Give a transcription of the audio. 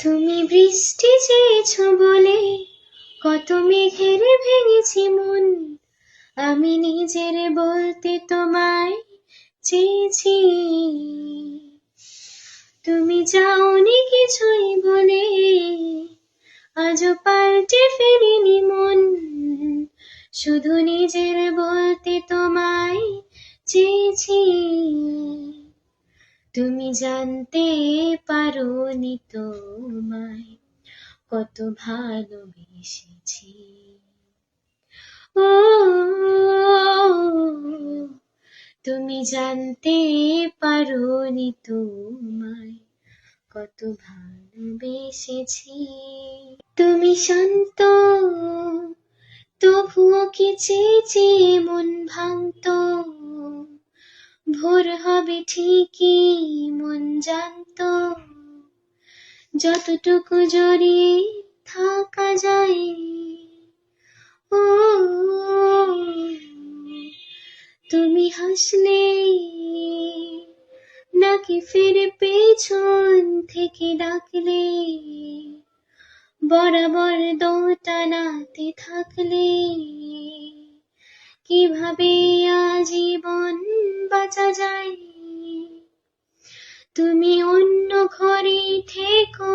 তুমি বৃষ্টি চেয়েছো বলে কত মেঘের ভেঙেছি মন, আমি নিজের বলতে তোমায় চেয়েছি। তুমি যাওনি কিছুই বলে আজও পাল্টে ফেরিনি মন, শুধু নিজের বলতে তোমায় চেয়েছি। তুমি জানতে পারোনি তোমায় কত ভালোবেসেছি। ও তুমি জানতে পারোনি তোমায় কত ভালোবেসেছি। তুমি শান্ত তবুও কি চেয়েছি মন ভাঙতো, ভোর হবে ঠিকই মন জানতো, যতটুকু জড়িয়ে থাকা যায়। ও তুমি হাসলে নাকি ফিরে পেছন থেকে ডাকলে, বরাবর দোটানাতে থাকলে কিভাবে আজীবন বাঁচা যায়। তুমি অন্য ঘরে থেকো।